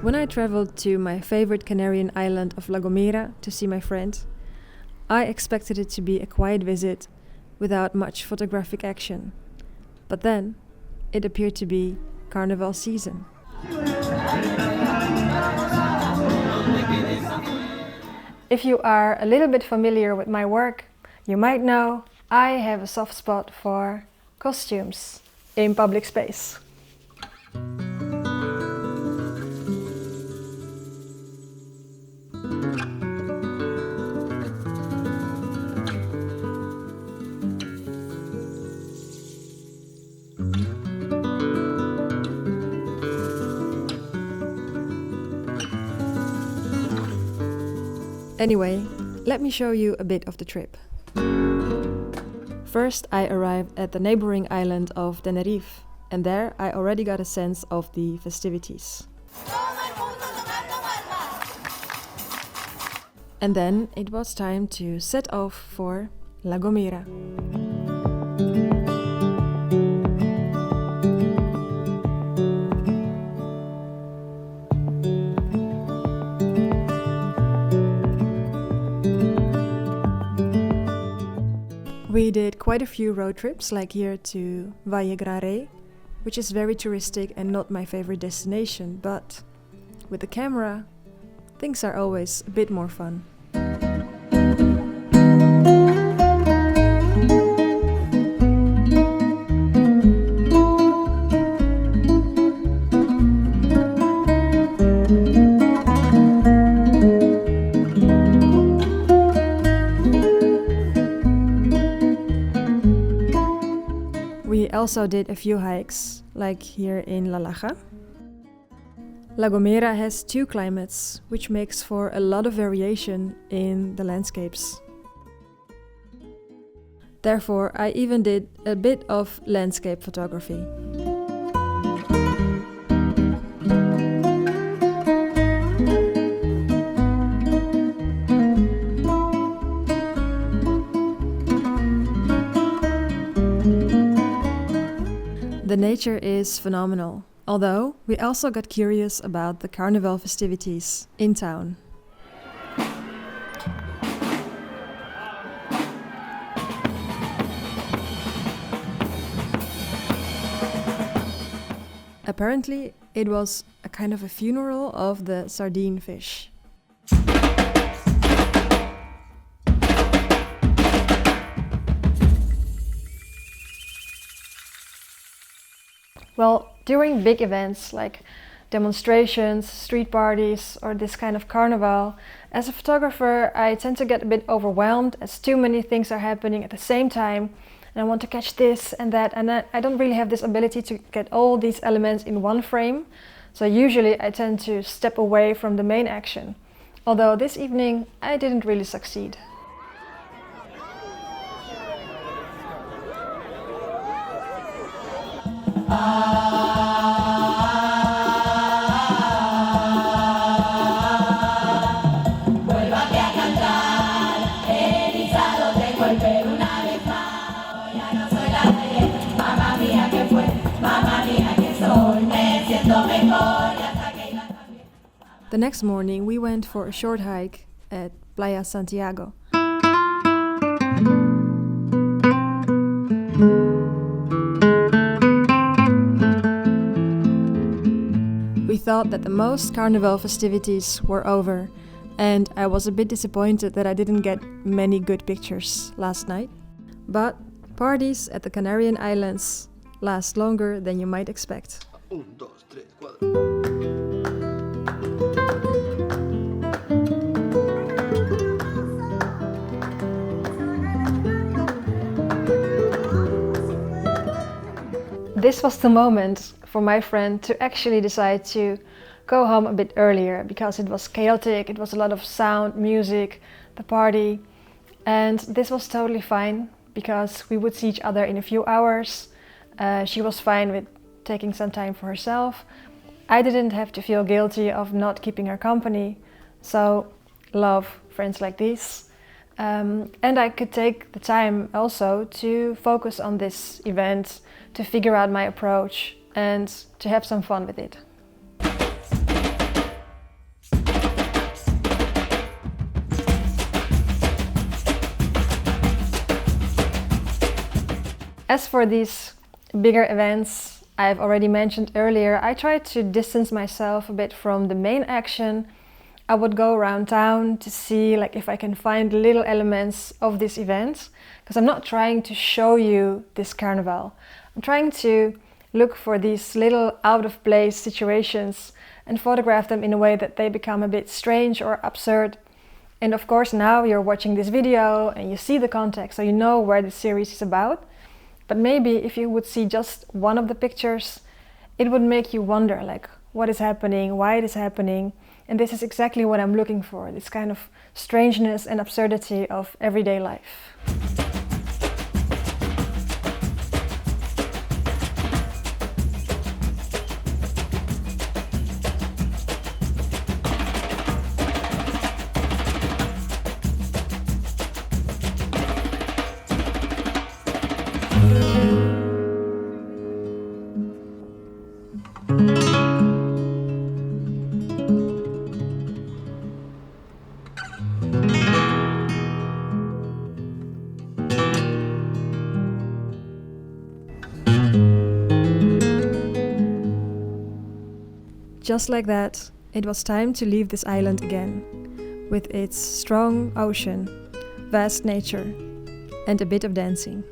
When I traveled to my favorite Canarian island of La Gomera to see my friend, I expected it to be a quiet visit without much photographic action. But then, it appeared to be Carnaval season. If you are a little bit familiar with my work, you might know I have a soft spot for costumes in public space. Anyway, let me show you a bit of the trip. First, I arrived at the neighboring island of Tenerife, and there I already got a sense of the festivities. And then it was time to set off for La Gomera. We did quite a few road trips, like here to Valle, which is very touristic and not my favorite destination, but with the camera, things are always a bit more fun. We also did a few hikes, like here in Laja. La Gomera has two climates, which makes for a lot of variation in the landscapes. Therefore, I even did a bit of landscape photography. The nature is phenomenal, although we also got curious about the Carnaval festivities in town. Apparently, it was a kind of a funeral of the sardine fish. Well, during big events like demonstrations, street parties, or this kind of carnival, as a photographer, I tend to get a bit overwhelmed as too many things are happening at the same time, and I want to catch this and that, and I don't really have this ability to get all these elements in one frame. So usually I tend to step away from the main action. Although this evening I didn't really succeed. The next morning we went for a short hike at Playa Santiago. We thought that the most carnival festivities were over, and I was a bit disappointed that I didn't get many good pictures last night. But parties at the Canarian Islands last longer than you might expect. 1, 2, 3, 4. This was the moment for my friend to actually decide to go home a bit earlier because it was chaotic, it was a lot of sound, music, the party, and this was totally fine because we would see each other in a few hours. She was fine with taking some time for herself. I didn't have to feel guilty of not keeping her company, so love friends like this. And I could take the time also to focus on this event, to figure out my approach and to have some fun with it. As for these bigger events I've already mentioned earlier, I try to distance myself a bit from the main action. I would go around town to see like if I can find little elements of this event, because I'm not trying to show you this carnival. I'm trying to look for these little out of place situations and photograph them in a way that they become a bit strange or absurd. And of course now you're watching this video and you see the context, so you know where the series is about. But maybe if you would see just one of the pictures, it would make you wonder like what is happening, why it is happening. And this is exactly what I'm looking for, this kind of strangeness and absurdity of everyday life. Just like that, it was time to leave this island again, with its strong ocean, vast nature, and a bit of dancing.